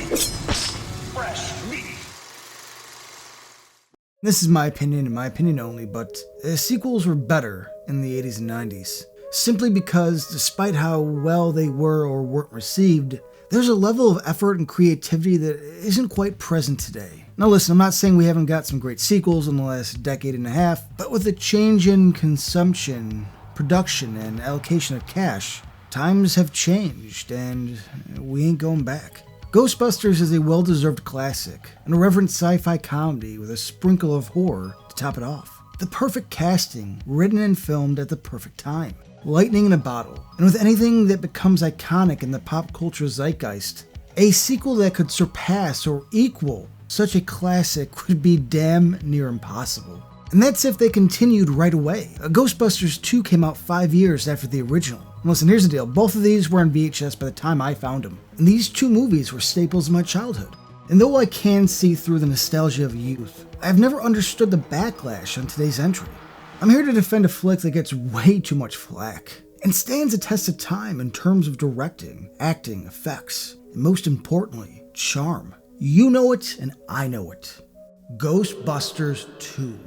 Fresh meat. This is my opinion and my opinion only, but sequels were better in the 80s and 90s. Simply because, despite how well they were or weren't received, there's a level of effort and creativity that isn't quite present today. Now listen, I'm not saying we haven't got some great sequels in the last decade and a half, but with the change in consumption, production, and allocation of cash, times have changed, and we ain't going back. Ghostbusters is a well-deserved classic, an irreverent sci-fi comedy with a sprinkle of horror to top it off. The perfect casting, written and filmed at the perfect time. Lightning in a bottle, and with anything that becomes iconic in the pop culture zeitgeist, a sequel that could surpass or equal such a classic would be damn near impossible. And that's if they continued right away. Ghostbusters 2 came out 5 years after the original. And listen, here's the deal. Both of these were on VHS by the time I found them. And these two movies were staples of my childhood. And though I can see through the nostalgia of youth, I've never understood the backlash on today's entry. I'm here to defend a flick that gets way too much flack, and stands a test of time in terms of directing, acting, effects, and most importantly, charm. You know it, and I know it. Ghostbusters 2.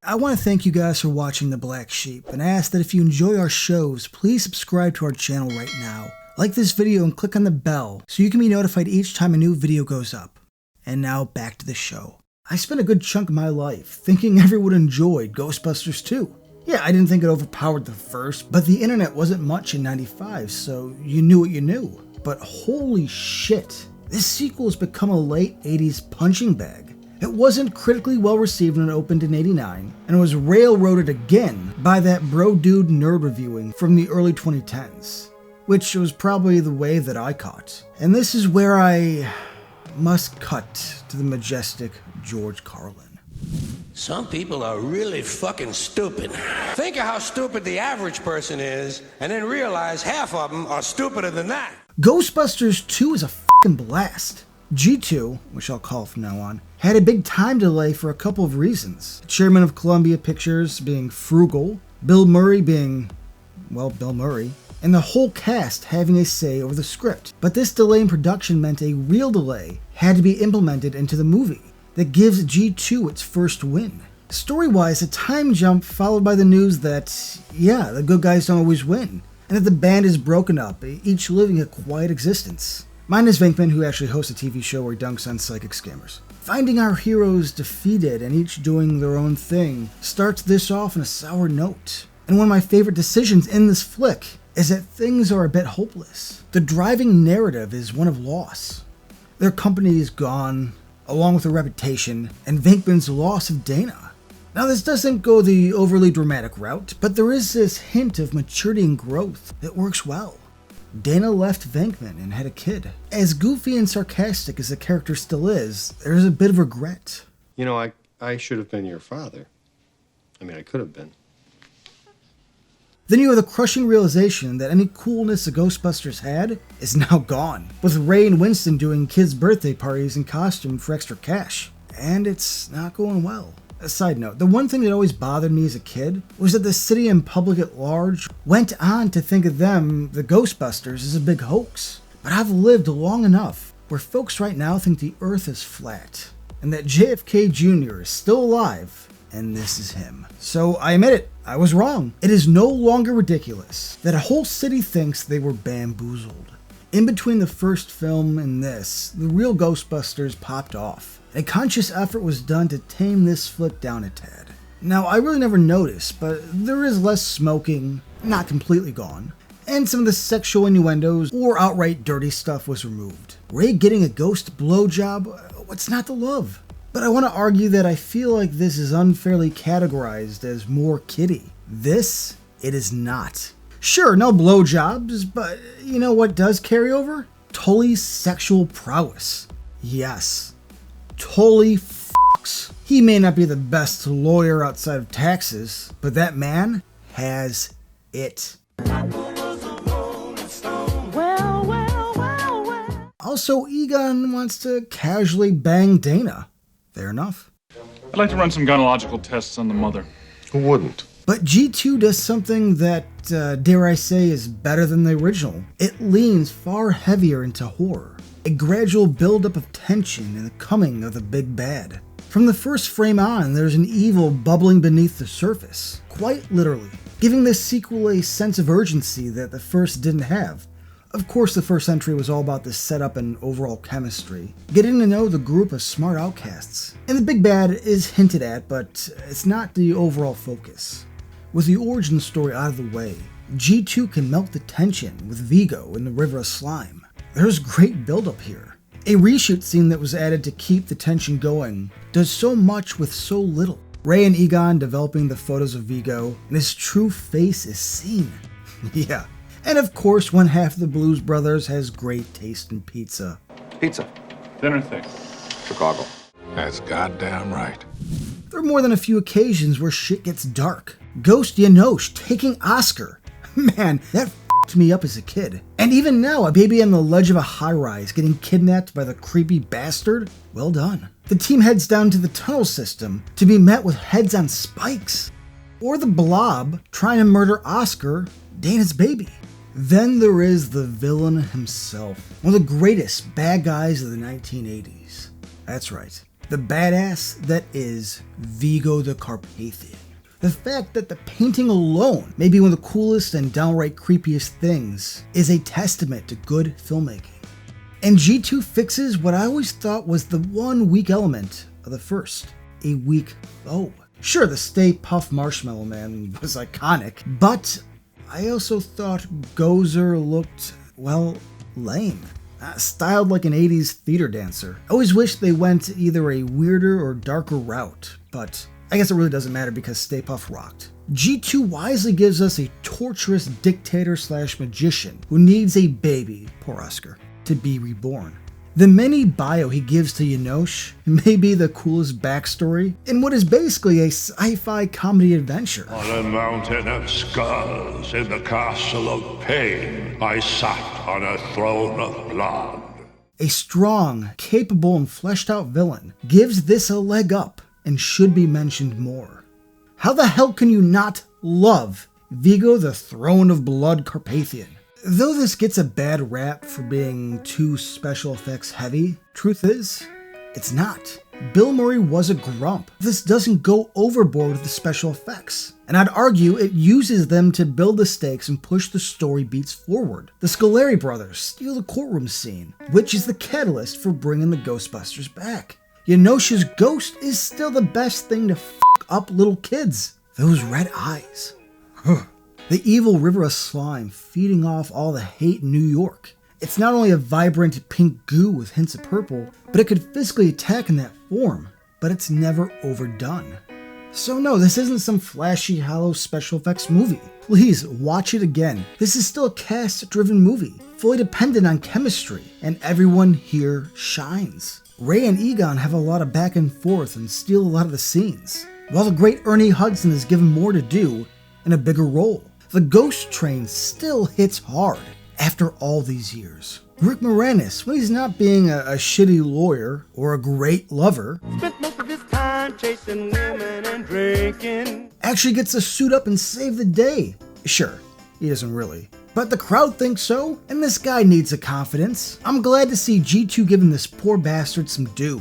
I want to thank you guys for watching The Black Sheep, and ask that if you enjoy our shows, please subscribe to our channel right now. Like this video and click on the bell so you can be notified each time a new video goes up. And now back to the show. I spent a good chunk of my life thinking everyone enjoyed Ghostbusters 2. Yeah, I didn't think it overpowered the first, but the internet wasn't much in '95, so you knew what you knew. But holy shit, this sequel has become a late 80s punching bag. It wasn't critically well received when it opened in '89, and it was railroaded again by that bro dude nerd reviewing from the early 2010s, which was probably the wave that I caught. And this is where I must cut to the majestic George Carlin. Some people are really fucking stupid. Think of how stupid the average person is, and then realize half of them are stupider than that. Ghostbusters 2 is a fucking blast. G2, which I'll call from now on, had a big time delay for a couple of reasons. The chairman of Columbia Pictures being frugal, Bill Murray being, well, Bill Murray, and the whole cast having a say over the script. But this delay in production meant a real delay had to be implemented into the movie that gives G2 its first win. Story-wise, a time jump followed by the news that, yeah, the good guys don't always win, and that the band is broken up, each living a quiet existence. Mine is Venkman, who actually hosts a TV show where he dunks on psychic scammers. Finding our heroes defeated and each doing their own thing starts this off on a sour note. And one of my favorite decisions in this flick is that things are a bit hopeless. The driving narrative is one of loss. Their company is gone, along with their reputation, and Venkman's loss of Dana. Now this doesn't go the overly dramatic route, but there is this hint of maturity and growth that works well. Dana left Venkman and had a kid. As goofy and sarcastic as the character still is, there's a bit of regret. You know, I should have been your father. I mean, I could have been. Then you have the crushing realization that any coolness the Ghostbusters had is now gone, with Ray and Winston doing kids' birthday parties in costume for extra cash. And it's not going well. A side note, the one thing that always bothered me as a kid was that the city and public at large went on to think of them, the Ghostbusters, as a big hoax. But I've lived long enough where folks right now think the earth is flat, and that JFK Jr. is still alive, and this is him. So I admit it, I was wrong. It is no longer ridiculous that a whole city thinks they were bamboozled. In between the first film and this, the real Ghostbusters popped off. A conscious effort was done to tame this flick down a tad. Now, I really never noticed, but there is less smoking, not completely gone, and some of the sexual innuendos or outright dirty stuff was removed. Ray getting a ghost blowjob, what's not to love? But I want to argue that I feel like this is unfairly categorized as more kiddie. This, it is not. Sure, no blowjobs, but you know what does carry over? Tully's sexual prowess. Yes. Tully fucks. He may not be the best lawyer outside of taxes, but that man has it. I'll Also, Egon wants to casually bang Dana. Fair enough. I'd like to run some gynecological tests on the mother. Who wouldn't? But G2 does something that, dare I say, is better than the original. It leans far heavier into horror. A gradual buildup of tension in the coming of the big bad. From the first frame on, there's an evil bubbling beneath the surface, quite literally, giving this sequel a sense of urgency that the first didn't have. Of course, the first entry was all about the setup and overall chemistry, getting to know the group of smart outcasts. And the big bad is hinted at, but it's not the overall focus. With the origin story out of the way, G2 can melt the tension with Vigo in the River of Slime. There's great buildup here. A reshoot scene that was added to keep the tension going does so much with so little. Ray and Egon developing the photos of Vigo, and his true face is seen. Yeah. And of course, one half of the Blues Brothers has great taste in pizza. Pizza. Dinner thing. Chicago. That's goddamn right. There are more than a few occasions where shit gets dark. Ghost Janosch taking Oscar. Man, that f***ed me up as a kid. And even now, a baby on the ledge of a high-rise getting kidnapped by the creepy bastard? Well done. The team heads down to the tunnel system to be met with heads on spikes. Or the Blob trying to murder Oscar, Dana's baby. Then there is the villain himself, one of the greatest bad guys of the 1980s. That's right, the badass that is Vigo the Carpathian. The fact that the painting alone may be one of the coolest and downright creepiest things is a testament to good filmmaking. And G2 fixes what I always thought was the one weak element of the first, a weak foe. Sure, the Stay Puft Marshmallow Man was iconic, but I also thought Gozer looked, well, lame. Styled like an 80s theater dancer. I always wished they went either a weirder or darker route, but I guess it really doesn't matter because Stay Puft rocked. G2 wisely gives us a torturous dictator/magician who needs a baby, poor Oscar, to be reborn. The mini bio he gives to Janosch may be the coolest backstory in what is basically a sci-fi comedy adventure. On a mountain of skulls in the castle of pain, I sat on a throne of blood. A strong, capable, and fleshed out villain gives this a leg up and should be mentioned more. How the hell can you not love Vigo the Throne of Blood Carpathian? Though this gets a bad rap for being too special effects heavy, truth is, it's not. Bill Murray was a grump. This doesn't go overboard with the special effects, and I'd argue it uses them to build the stakes and push the story beats forward. The Scoleri brothers steal the courtroom scene, which is the catalyst for bringing the Ghostbusters back. Janosch's ghost is still the best thing to f*** up little kids. Those red eyes. The evil river of slime feeding off all the hate in New York. It's not only a vibrant pink goo with hints of purple, but it could physically attack in that form, but it's never overdone. So no, this isn't some flashy, hollow special effects movie. Please, watch it again. This is still a cast-driven movie, fully dependent on chemistry, and everyone here shines. Ray and Egon have a lot of back and forth and steal a lot of the scenes, while the great Ernie Hudson is given more to do and a bigger role. The ghost train still hits hard after all these years. Rick Moranis, when he's not being a shitty lawyer or a great lover, spent most of his time chasing women and drinking, actually gets to suit up and save the day. Sure, he doesn't really, but the crowd thinks so, and this guy needs a confidence. I'm glad to see G2 giving this poor bastard some due.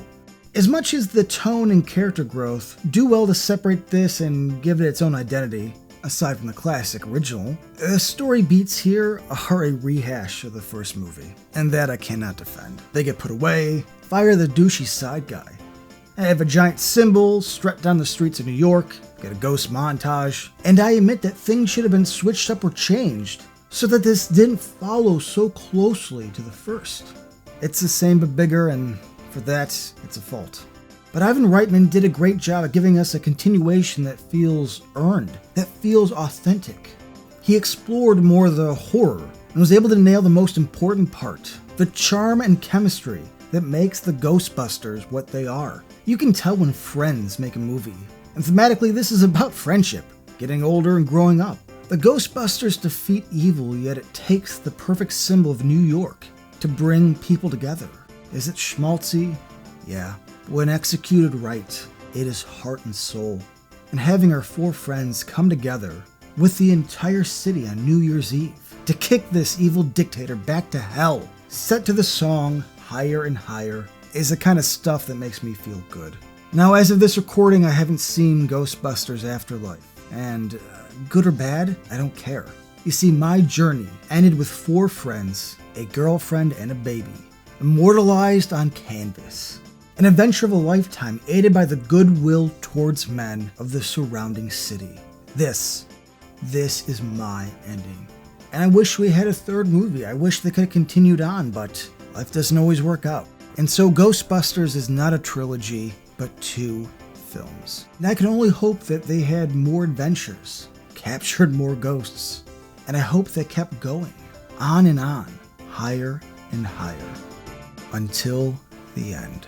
As much as the tone and character growth do well to separate this and give it its own identity, aside from the classic original, the story beats here are a rehash of the first movie, and that I cannot defend. They get put away, fire the douchey side guy, have a giant symbol strut down the streets of New York, get a ghost montage, and I admit that things should have been switched up or changed so that this didn't follow so closely to the first. It's the same but bigger, and for that, it's a fault. But Ivan Reitman did a great job at giving us a continuation that feels earned, that feels authentic. He explored more of the horror and was able to nail the most important part, the charm and chemistry that makes the Ghostbusters what they are. You can tell when friends make a movie. And thematically, this is about friendship, getting older and growing up. The Ghostbusters defeat evil, yet it takes the perfect symbol of New York to bring people together. Is it schmaltzy? Yeah. When executed right, it is heart and soul. And having our 4 friends come together with the entire city on New Year's Eve to kick this evil dictator back to hell, set to the song Higher and Higher, is the kind of stuff that makes me feel good. Now, as of this recording, I haven't seen Ghostbusters Afterlife, and good or bad, I don't care. You see, my journey ended with 4 friends, a girlfriend, and a baby, immortalized on canvas. An adventure of a lifetime aided by the goodwill towards men of the surrounding city. This is my ending. And I wish we had a 3rd movie. I wish they could have continued on, but life doesn't always work out. And so Ghostbusters is not a trilogy, but 2 films. And I can only hope that they had more adventures, captured more ghosts, and I hope they kept going, on and on, higher and higher, until the end.